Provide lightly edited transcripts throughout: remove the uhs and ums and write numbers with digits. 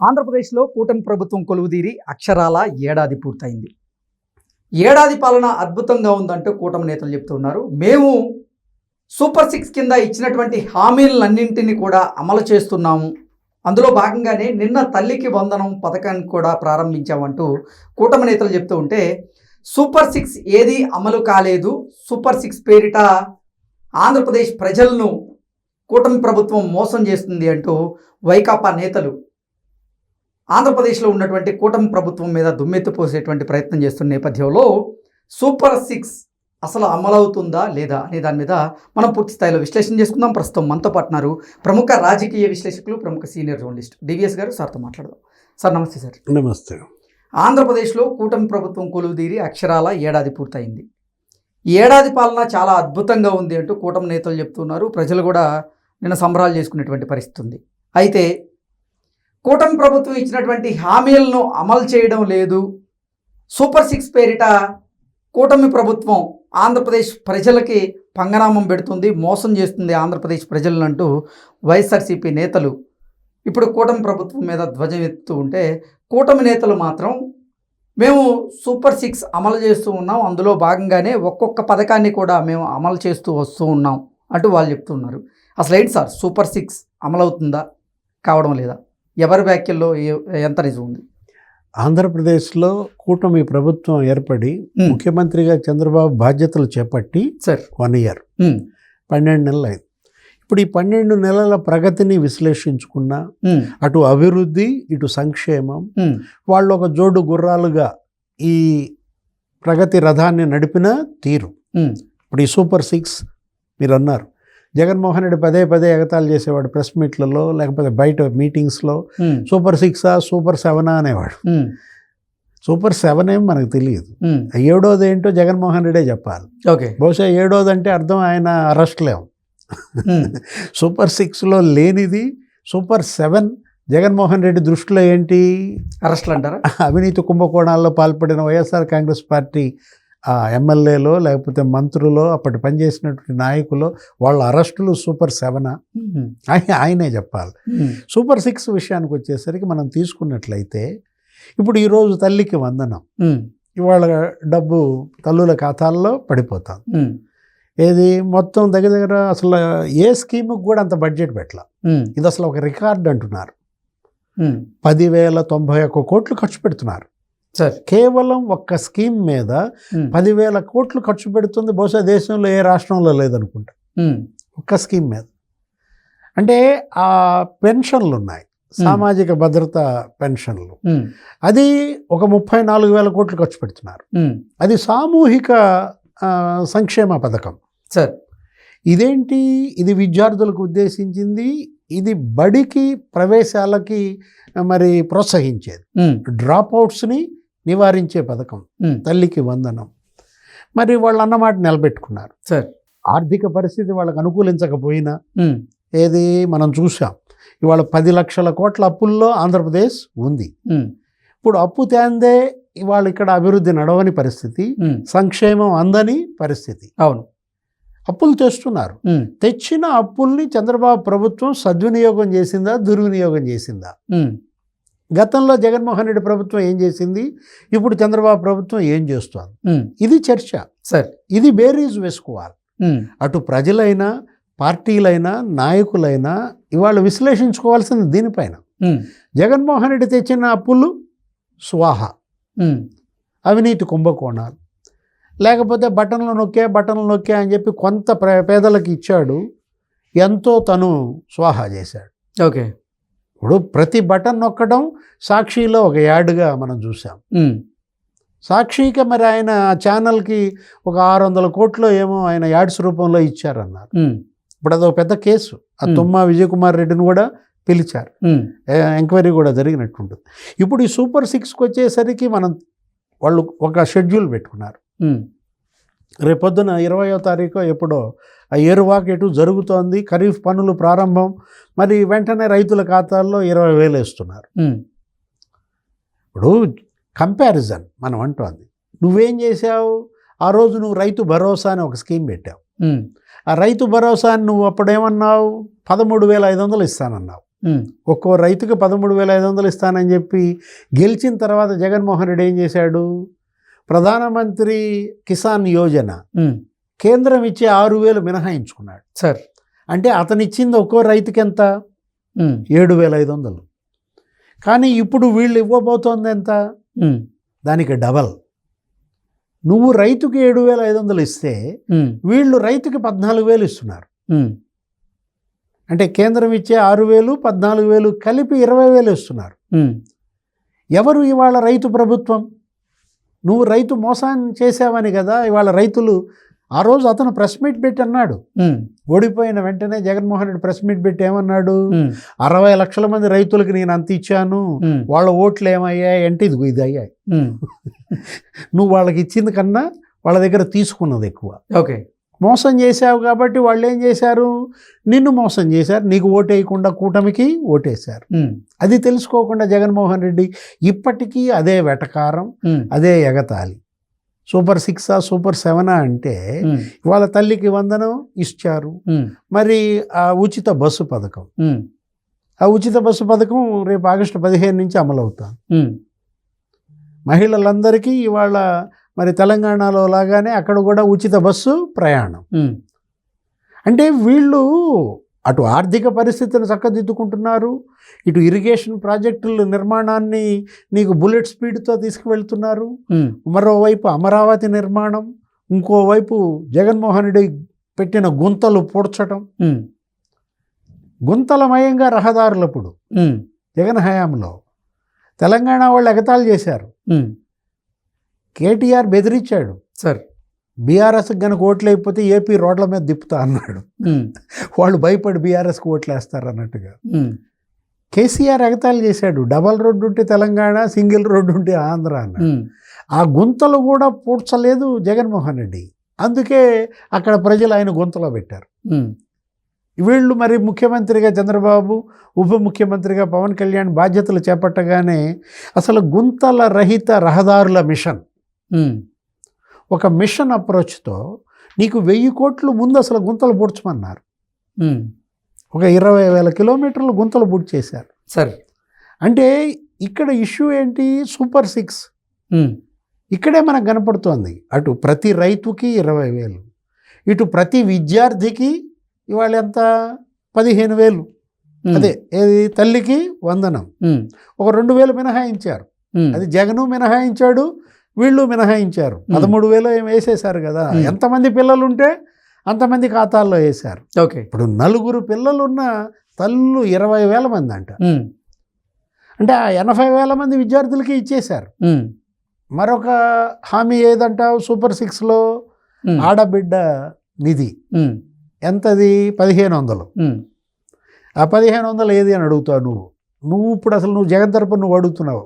ఆంధ్రప్రదేశ్లో కూటమి ప్రభుత్వం కొలువుదీరి అక్షరాల ఏడాది పూర్తయింది. ఏడాది పాలన అద్భుతంగా ఉందంటూ కూటమి నేతలు చెప్తున్నారు. మేము సూపర్ 6 కింద ఇచ్చినటువంటి హామీలన్నింటినీ కూడా అమలు చేస్తున్నాము. అందులో భాగంగానే నిన్న తల్లికి వందనం పథకాన్ని కూడా ప్రారంభించామంటూ కూటమి నేతలు చెప్తూ ఉంటే, సూపర్ 6 ఏది అమలు కాలేదు, సూపర్ 6 పేరిట ఆంధ్రప్రదేశ్ ప్రజలను కూటమి ప్రభుత్వం మోసం చేస్తుంది అంటూ వైకాపా నేతలు ఆంధ్రప్రదేశ్లో ఉన్నటువంటి కూటమి ప్రభుత్వం మీద దుమ్మెత్తిపోసేటువంటి ప్రయత్నం చేస్తున్న నేపథ్యంలో సూపర్ 6 అసలు అమలవుతుందా లేదా అనే దాని మీద మనం పూర్తి స్థాయిలో విశ్లేషణ చేసుకుందాం. ప్రస్తుతం మనతో పాటున్నారు ప్రముఖ రాజకీయ విశ్లేషకులు, ప్రముఖ సీనియర్ జర్నలిస్ట్ డివిఎస్ గారు. సార్తో మాట్లాడదాం. సార్ నమస్తే. సార్ నమస్తే. ఆంధ్రప్రదేశ్లో కూటమి ప్రభుత్వం కొలువుదీరి అక్షరాల ఏడాది పూర్తయింది. ఏడాది పాలన చాలా అద్భుతంగా ఉంది అంటూ కూటమి నేతలు చెప్తున్నారు. ప్రజలు కూడా నిన్న సంబరాలు చేసుకునేటువంటి పరిస్థితి ఉంది. అయితే కూటమి ప్రభుత్వం ఇచ్చినటువంటి హామీలను అమలు చేయడం లేదు, సూపర్ 6 పేరిట కూటమి ప్రభుత్వం ఆంధ్రప్రదేశ్ ప్రజలకి పంగనామం పెడుతుంది, మోసం చేస్తుంది ఆంధ్రప్రదేశ్ ప్రజలను అంటూ వైఎస్ఆర్సీపీ నేతలు ఇప్పుడు కూటమి ప్రభుత్వం మీద ధ్వజం ఎత్తుతూ ఉంటే, కూటమి నేతలు మాత్రం మేము సూపర్ 6 అమలు చేస్తూ ఉన్నాం, అందులో భాగంగానే ఒక్కొక్క పథకాన్ని కూడా మేము అమలు చేస్తూ వస్తూ ఉన్నాం అంటూ వాళ్ళు చెప్తున్నారు. అసలు ఏంటి సార్, సూపర్ 6 అమలవుతుందా, కావడం లేదా? ఎవరి వ్యాఖ్యల్లో ఎంత నిజం ఉంది? ఆంధ్రప్రదేశ్లో కూటమి ప్రభుత్వం ఏర్పడి ముఖ్యమంత్రిగా చంద్రబాబు బాధ్యతలు చేపట్టి 1 year 12 నెలలు అయింది. ఇప్పుడు ఈ 12 నెలల ప్రగతిని విశ్లేషించుకున్నా, అటు అభివృద్ధి ఇటు సంక్షేమం, వాళ్ళు ఒక జోడు గుర్రాలుగా ఈ ప్రగతి రథాన్ని నడిపిన తీరు. ఇప్పుడు ఈ సూపర్ 6 మీరు అన్నారు, జగన్మోహన్ రెడ్డి పదే పదే ఎగతాళి చేసేవాడు ప్రెస్ మీట్లలో, లేకపోతే బయట మీటింగ్స్లో. సూపర్ 6 సూపర్ 7 అనేవాడు. సూపర్ 7 ఏం మనకు తెలియదు, 7వది ఏంటో జగన్మోహన్ రెడ్డే చెప్పాలి. బహుశా 7వది అంటే అర్థం ఆయన అరెస్ట్లేం. సూపర్ 6లో లేనిది సూపర్ 7. జగన్మోహన్ రెడ్డి దృష్టిలో ఏంటి? అరెస్టులు అంటారా? అవినీతి కుంభకోణాల్లో పాల్పడిన వైఎస్ఆర్ కాంగ్రెస్ పార్టీ ఎమ్మెల్యేలో లేకపోతే మంత్రులో అప్పటి పనిచేసినటువంటి నాయకులు వాళ్ళ అరెస్టులు సూపర్ 7 ఆయనే చెప్పాలి. సూపర్ 6 విషయానికి వచ్చేసరికి మనం తీసుకున్నట్లయితే, ఇప్పుడు ఈరోజు తల్లికి వందనం, ఇవాళ డబ్బు తల్లుల ఖాతాల్లో పడిపోతాం. ఏది మొత్తం దగ్గర దగ్గర అసలు ఏ స్కీముకి కూడా అంత బడ్జెట్ పెట్టాల. ఇది అసలు ఒక రికార్డ్ అంటున్నారు. 10,091 కోట్లు ఖర్చు పెడుతున్నారు. కేవలం ఒక్క స్కీమ్ మీద 10,000 కోట్లు ఖర్చు పెడుతుంది. బహుశా దేశంలో ఏ రాష్ట్రంలో లేదనుకుంటా ఒక్క స్కీమ్ మీద. అంటే ఆ పెన్షన్లు ఉన్నాయి, సామాజిక భద్రత పెన్షన్లు, అది ఒక 34,000 కోట్లు ఖర్చు పెడుతున్నారు. అది సామూహిక సంక్షేమ పథకం. ఇదేంటి? ఇది విద్యార్థులకు ఉద్దేశించింది, ఇది బడికి ప్రవేశాలకి మరి ప్రోత్సహించేది, డ్రాప్అవుట్స్ని నివారించే పథకం తల్లికి వందనం. మరి వాళ్ళు అన్నమాట నిలబెట్టుకున్నారు. ఆర్థిక పరిస్థితి వాళ్ళకు అనుకూలించకపోయినా, ఏది మనం చూసాం, ఇవాళ 10 లక్షల కోట్ల అప్పుల్లో ఆంధ్రప్రదేశ్ ఉంది. ఇప్పుడు అప్పు తేందే ఇవాళ ఇక్కడ అభివృద్ధి నడవని పరిస్థితి, సంక్షేమం అందని పరిస్థితి. అవును, అప్పులు తెస్తున్నారు. తెచ్చిన అప్పుల్ని చంద్రబాబు ప్రభుత్వం సద్వినియోగం చేసిందా, దుర్వినియోగం చేసిందా? గతంలో జగన్మోహన్ రెడ్డి ప్రభుత్వం ఏం చేసింది, ఇప్పుడు చంద్రబాబు ప్రభుత్వం ఏం చేస్తోంది? ఇది చర్చ. ఇది బేరీజ్ వేసుకోవాలి. అటు ప్రజలైనా, పార్టీలైనా, నాయకులైనా ఇవాళ విశ్లేషించుకోవాల్సింది దీనిపైన. జగన్మోహన్ రెడ్డి తెచ్చిన అప్పులు స్వాహ, అవినీతి కుంభకోణాలు, లేకపోతే బటన్లు నొక్కే అని చెప్పి కొంత పేదలకు ఇచ్చాడు, ఎంతో తను స్వాహా చేశాడు. ఇప్పుడు ప్రతి బటన్ నొక్కడం సాక్షిలో ఒక యాడ్గా మనం చూసాం. సాక్షికి మరి ఆయన ఛానల్కి ఒక 600 కోట్లు ఏమో ఆయన యాడ్స్ రూపంలో ఇచ్చారన్నారు. ఇప్పుడు అదొక పెద్ద కేసు. ఆ తుమ్మా విజయ్ కుమార్ రెడ్డిని కూడా పిలిచారు, ఎంక్వైరీ కూడా జరిగినట్టుంటుంది. ఇప్పుడు ఈ సూపర్ 6కి వచ్చేసరికి వాళ్ళు ఒక షెడ్యూల్ పెట్టుకున్నారు. రేపొద్దున 20వ తారీఖు ఎప్పుడో ఆ ఏరువాక ఎటు జరుగుతోంది, ఖరీఫ్ పనులు ప్రారంభం, మరి వెంటనే రైతుల ఖాతాల్లో 20,000 వేస్తున్నారు. ఇప్పుడు కంపారిజన్ మనం అంటోంది, నువ్వేం చేసావు? ఆ రోజు నువ్వు రైతు భరోసా అని ఒక స్కీమ్ పెట్టావు. ఆ రైతు భరోసాని నువ్వు అప్పుడేమన్నావు? 13,500 ఇస్తానన్నావు. ఒక్కో రైతుకి 13,500 ఇస్తానని చెప్పి గెలిచిన తర్వాత జగన్మోహన్ రెడ్డి ఏం చేశాడు? ప్రధానమంత్రి కిసాన్ యోజన కేంద్రం ఇచ్చే 6,000 మినహాయించుకున్నాడు. సార్ అంటే అతను ఇచ్చింది ఒక్కో రైతుకి ఎంత? 7,500. కానీ ఇప్పుడు వీళ్ళు ఇవ్వబోతోంది ఎంత? దానికి డబల్. నువ్వు రైతుకి 7,500 ఇస్తే వీళ్ళు రైతుకి 14,000 ఇస్తున్నారు. అంటే కేంద్రం ఇచ్చే 6,000, 14,000 కలిపి 20,000 ఇస్తున్నారు. ఎవరు ఇవాళ రైతు ప్రభుత్వం? నువ్వు రైతు మోసం చేసావని కదా ఇవాళ రైతులు. ఆ రోజు అతను ప్రెస్ మీట్ పెట్టి అన్నాడు, ఓడిపోయిన వెంటనే జగన్మోహన్ రెడ్డి ప్రెస్ మీట్ పెట్టి ఏమన్నాడు? 60 లక్షల మంది రైతులకి నేను అంత ఇచ్చాను, వాళ్ళ ఓట్లు ఏమయ్యాయి అంటే ఇదిగో ఇది అయ్యాయి. నువ్వు వాళ్ళకి ఇచ్చింది కన్నా వాళ్ళ దగ్గర తీసుకున్నది ఎక్కువ. ఓకే, మోసం చేశావు కాబట్టి వాళ్ళు ఏం చేశారు? నిన్ను మోసం చేశారు. నీకు ఓటేయకుండా కూటమికి ఓటేశారు. అది తెలుసుకోకుండా జగన్మోహన్ రెడ్డి ఇప్పటికీ అదే వెటకారం, అదే ఎగతాళి. సూపర్ 6 సూపర్ 7 అంటే వాళ్ళ తల్లికి వందనం ఇచ్చారు. మరి ఆ ఉచిత బస్సు పథకం, ఆ ఉచిత బస్సు పథకం రేపు ఆగస్టు 15 నుంచి అమలవుతాం. మహిళలందరికీ ఇవాళ మరి తెలంగాణలో లాగానే అక్కడ కూడా ఉచిత బస్సు ప్రయాణం. అంటే వీళ్ళు అటు ఆర్థిక పరిస్థితిని చక్కదిద్దుకుంటున్నారు, ఇటు ఇరిగేషన్ ప్రాజెక్టుల నిర్మాణాన్ని నీకు బుల్లెట్ స్పీడ్తో తీసుకువెళ్తున్నారు. మరోవైపు అమరావతి నిర్మాణం, ఇంకోవైపు జగన్మోహన్ రెడ్డి పెట్టిన గుంతలు పూడ్చటం, గుంతలమయంగా రహదారులప్పుడు జగన్ హయాంలో తెలంగాణ వాళ్ళు ఎగతాళి చేశారు. కేటీఆర్ బెదిరించాడు, సార్ బీఆర్ఎస్కి కనుక ఓట్లు అయిపోతే ఏపీ రోడ్ల మీద దిప్పుతా అన్నాడు. వాళ్ళు భయపడి బీఆర్ఎస్కి ఓట్లు వేస్తారు అన్నట్టుగా. కేసీఆర్ ఎగతాళి చేశాడు, డబల్ రోడ్డు ఉంటే తెలంగాణ, సింగిల్ రోడ్డు ఉంటే ఆంధ్ర అన్నాడు. ఆ గుంతలు కూడా పూడ్చలేదు జగన్మోహన్ రెడ్డి. అందుకే అక్కడ ప్రజలు ఆయన గుంతలో పెట్టారు. వీళ్ళు మరి ముఖ్యమంత్రిగా చంద్రబాబు, ఉప ముఖ్యమంత్రిగా పవన్ కళ్యాణ్ బాధ్యతలు చేపట్టగానే అసలు గుంతల రహిత రహదారుల మిషన్, ఒక మిషన్ అప్రోచ్తో నీకు 1000 కోట్లు ముందు అసలు గుంతలు పూడ్చమన్నారు. ఒక 20,000 కిలోమీటర్లు గుంతలు పూడ్చేశారు. సరే, అంటే ఇక్కడ ఇష్యూ ఏంటి? సూపర్ 6 ఇక్కడే మనకు కనపడుతోంది. అటు ప్రతి రైతుకి 20,000, ఇటు ప్రతి విద్యార్థికి ఇవాళ ఎంత? 15,000. అదే ఏది? తల్లికి వందనం. ఒక 2,000 మినహాయించారు. అది జగను మినహాయించాడు, వీళ్ళు మినహాయించారు. 13,000 ఏం వేసేశారు కదా. ఎంతమంది పిల్లలు ఉంటే అంతమంది ఖాతాల్లో వేశారు. ఓకే, ఇప్పుడు 4 పిల్లలున్న తల్లు 20,000 మంది అంట. అంటే ఆ 80,000 మంది విద్యార్థులకి ఇచ్చేశారు. మరొక హామీ ఏదంటావు? సూపర్ 6లో ఆడబిడ్డ నిధి ఎంతది? 1,500. ఆ 1,500 ఏది అని అడుగుతావు నువ్వు ఇప్పుడు అసలు నువ్వు జగన్ తరపున నువ్వు అడుగుతున్నావు.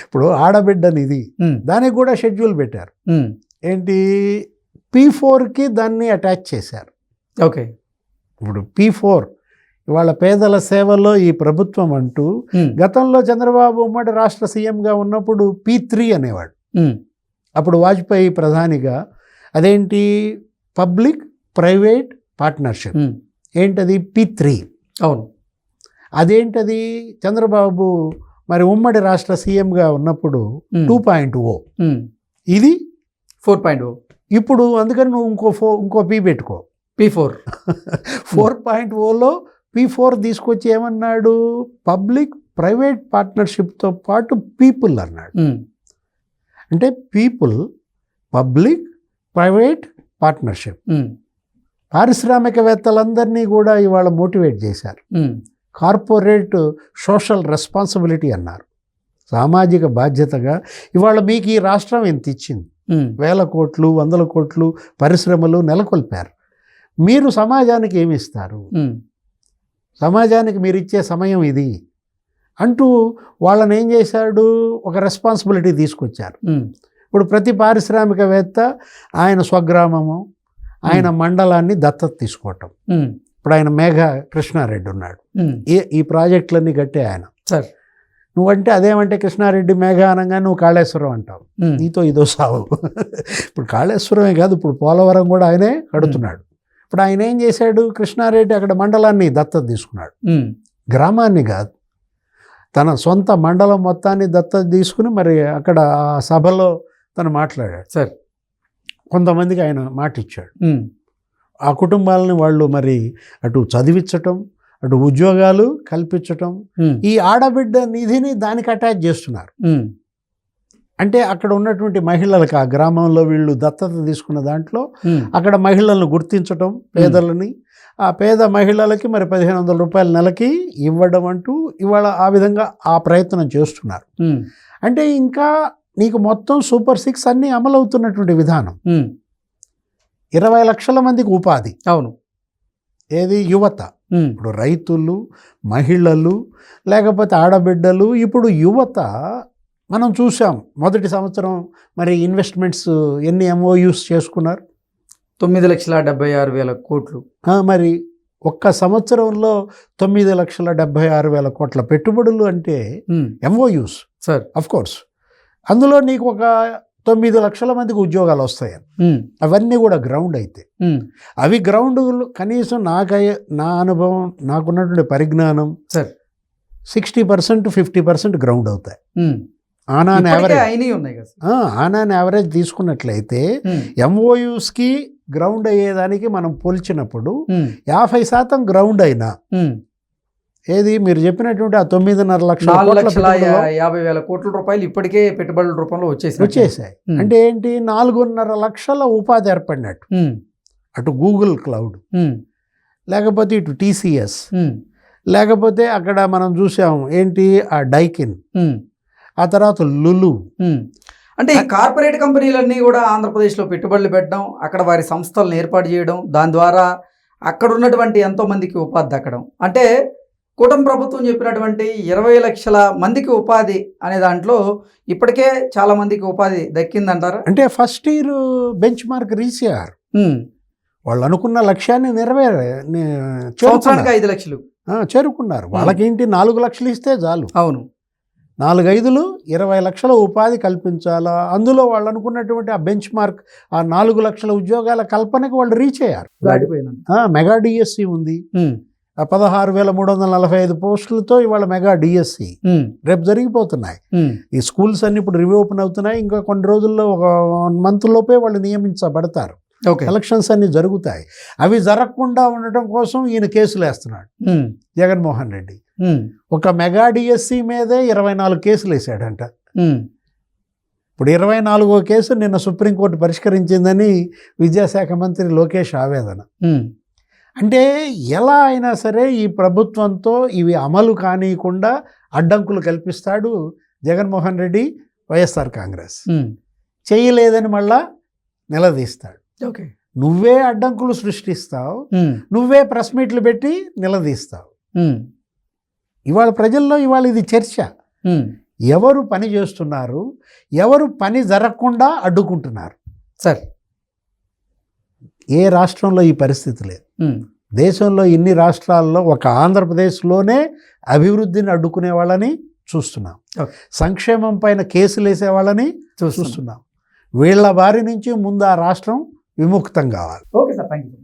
ఇప్పుడు ఆడబిడ్డ నిధి, దానికి కూడా షెడ్యూల్ పెట్టారు. ఏంటి? P4కి దాన్ని అటాచ్ చేశారు. ఓకే, ఇప్పుడు P4 ఇవాళ పేదల సేవలో ఈ ప్రభుత్వం అంటూ గతంలో చంద్రబాబు ఉమ్మడి రాష్ట్ర సీఎంగా ఉన్నప్పుడు P3 అనేవాడు. అప్పుడు వాజ్పేయి ప్రధానిగా. అదేంటి? Public private partnership. ఏంటది? P3. అవును, అదేంటది? చంద్రబాబు మరి ఉమ్మడి రాష్ట్ర సీఎంగా ఉన్నప్పుడు 2.0, ఇది 4.0. ఇప్పుడు అందుకని నువ్వు ఇంకో పీ పెట్టుకో, P4. 4.0లో P4 తీసుకొచ్చి ఏమన్నాడు? పబ్లిక్ ప్రైవేట్ పార్ట్నర్షిప్తో పాటు పీపుల్ అన్నాడు. అంటే పీపుల్, పబ్లిక్ ప్రైవేట్ పార్ట్నర్షిప్. పారిశ్రామికవేత్తలందరినీ కూడా ఇవాళ మోటివేట్ చేశారు. కార్పొరేట్ సోషల్ రెస్పాన్సిబిలిటీ అన్నారు. సామాజిక బాధ్యతగా ఇవాళ మీకు ఈ రాష్ట్రం ఎంత ఇచ్చింది? 1,000 కోట్లు, 100 కోట్లు పరిశ్రమలు నెలకొల్పారు. మీరు సమాజానికి ఏమి ఇస్తారు? సమాజానికి మీరు ఇచ్చే సమయం ఇది అంటూ వాళ్ళని ఏం చేశాడు? ఒక రెస్పాన్సిబిలిటీ తీసుకొచ్చారు. ఇప్పుడు ప్రతి పారిశ్రామికవేత్త ఆయన స్వగ్రామము, ఆయన మండలాన్ని దత్తత తీసుకోవటం. ఇప్పుడు ఆయన మేఘ కృష్ణారెడ్డి ఉన్నాడు, ఈ ప్రాజెక్టులన్నీ కట్టే ఆయన. సార్ నువ్వంటే అదేమంటే కృష్ణారెడ్డి మేఘ అనగా నువ్వు కాళేశ్వరం అంటావు. నీతో ఇదో సావు. ఇప్పుడు కాళేశ్వరమే కాదు, ఇప్పుడు పోలవరం కూడా ఆయనే కడుతున్నాడు. ఇప్పుడు ఆయన ఏం చేశాడు, కృష్ణారెడ్డి అక్కడ మండలాన్ని దత్తత తీసుకున్నాడు, గ్రామాన్ని కాదు, తన సొంత మండలం మొత్తాన్ని దత్తత తీసుకుని మరి అక్కడ ఆ సభలో తను మాట్లాడాడు. సార్ కొంతమందికి ఆయన మాట ఇచ్చాడు. ఆ కుటుంబాలని వాళ్ళు మరి అటు చదివించటం, అటు ఉద్యోగాలు కల్పించటం, ఈ ఆడబిడ్డ నిధిని దానికి అటాచ్ చేస్తున్నారు. అంటే అక్కడ ఉన్నటువంటి మహిళలకు, ఆ గ్రామంలో వీళ్ళు దత్తత తీసుకున్న దాంట్లో అక్కడ మహిళలను గుర్తించటం, పేదలని, ఆ పేద మహిళలకి మరి 1500 రూపాయల నెలకి ఇవ్వడం అంటూ ఇవాళ ఆ విధంగా ఆ ప్రయత్నం చేస్తున్నారు. అంటే ఇంకా నీకు మొత్తం సూపర్ 6 అన్నీ అమలవుతున్నటువంటి విధానం. 20 లక్షల మందికి ఉపాధి. అవును. ఏది? యువత. ఇప్పుడు రైతులు, మహిళలు, లేకపోతే ఆడబిడ్డలు. ఇప్పుడు యువత మనం చూసాం మొదటి సంవత్సరం మరి ఇన్వెస్ట్మెంట్స్ ఎన్ని MOUs చేసుకున్నారు? 9,76,000 కోట్లు. మరి ఒక్క సంవత్సరంలో 9,76,000 కోట్ల పెట్టుబడులు అంటే MOUs సార్. అఫ్ కోర్స్ అందులో నీకు ఒక 9 లక్షల మందికి ఉద్యోగాలు వస్తాయని. అవన్నీ కూడా గ్రౌండ్ అయితే అవి గ్రౌండ్ కనీసం నా అనుభవం, నాకున్నటువంటి పరిజ్ఞానం సార్ 60% 50% గ్రౌండ్ అవుతాయి. ఆన్ యావరేజ్ తీసుకున్నట్లయితే MOUsకి గ్రౌండ్ అయ్యేదానికి మనం పోల్చినప్పుడు 50% గ్రౌండ్ అయినా ఏది మీరు చెప్పినటువంటి ఆ 9.5 లక్షల 4,50,000 కోట్ల రూపాయలు ఇప్పటికే పెట్టుబడుల రూపంలో వచ్చేసాయి. అంటే ఏంటి? 4.5 లక్షల ఉపాధి ఏర్పడినట్టు. అటు గూగుల్ క్లౌడ్, లేకపోతే ఇటు TCS, లేకపోతే అక్కడ మనం చూసాం ఏంటి ఆ డైకిన్, ఆ తర్వాత లులు. అంటే ఈ కార్పొరేట్ కంపెనీలన్నీ కూడా ఆంధ్రప్రదేశ్లో పెట్టుబడులు పెట్టడం, అక్కడ వారి సంస్థలను ఏర్పాటు చేయడం, దాని ద్వారా అక్కడ ఉన్నటువంటి ఎంతో మందికి ఉపాధి దక్కడం. అంటే కూటమి ప్రభుత్వం చెప్పినటువంటి 20 లక్షల మందికి ఉపాధి అనే దాంట్లో ఇప్పటికే చాలా మందికి ఉపాధి దక్కిందంటారా? అంటే first year bench mark reach అయ్యారు. వాళ్ళు అనుకున్న లక్ష్యాన్ని సంవత్సరానికి 5 లక్షలు చేరుకున్నారు. వాళ్ళకేంటి 4 లక్షలు ఇస్తే చాలు. అవును. 4-5 20 లక్షల ఉపాధి కల్పించాలా. అందులో వాళ్ళు అనుకున్నటువంటి ఆ బెంచ్ మార్క్, ఆ 4 లక్షల ఉద్యోగాల కల్పనకు వాళ్ళు రీచ్ అయ్యారు. మెగా DSC ఉంది. 16,345 పోస్టులతో ఇవాళ మెగా DSC రేపు జరిగిపోతున్నాయి. ఈ స్కూల్స్ అన్ని ఇప్పుడు రీఓపెన్ అవుతున్నాయి. ఇంకా కొన్ని రోజుల్లో ఒక 1 month లోపే వాళ్ళు నియమించబడతారు. ఎలక్షన్స్ అన్ని జరుగుతాయి. అవి జరగకుండా ఉండటం కోసం ఈయన కేసులు వేస్తున్నాడు జగన్మోహన్ రెడ్డి. ఒక మెగా DSC మీదే 24 కేసులు వేసాడంట. ఇప్పుడు 24వ కేసు నిన్న సుప్రీంకోర్టు పరిష్కరించిందని విద్యాశాఖ మంత్రి లోకేష్ ఆవేదన. అంటే ఎలా అయినా సరే ఈ ప్రభుత్వంతో ఇవి అమలు కానియకుండా అడ్డంకులు కల్పిస్తాడు జగన్మోహన్ రెడ్డి, వైఎస్ఆర్ కాంగ్రెస్. చేయలేదని మళ్ళా నిలదీస్తాడు. నువ్వే అడ్డంకులు సృష్టిస్తావు, నువ్వే ప్రెస్ మీట్లు పెట్టి నిలదీస్తావు. ఇవాళ ప్రజల్లో ఇవాళ ఇది చర్చ. ఎవరు పని చేస్తున్నారు, ఎవరు పని జరగకుండా అడ్డుకుంటున్నారు. సార్ ఏ రాష్ట్రంలో ఈ పరిస్థితి లేదు. దేశంలో ఇన్ని రాష్ట్రాల్లో ఒక ఆంధ్రప్రదేశ్లోనే అభివృద్ధిని అడ్డుకునే వాళ్ళని చూస్తున్నాం. సంక్షేమం పైన కేసులు వేసే వాళ్ళని చూస్తున్నాం. వీళ్ళ బారి నుంచి ముందు ఆ రాష్ట్రం విముక్తం కావాలి. Okay sir, thank you.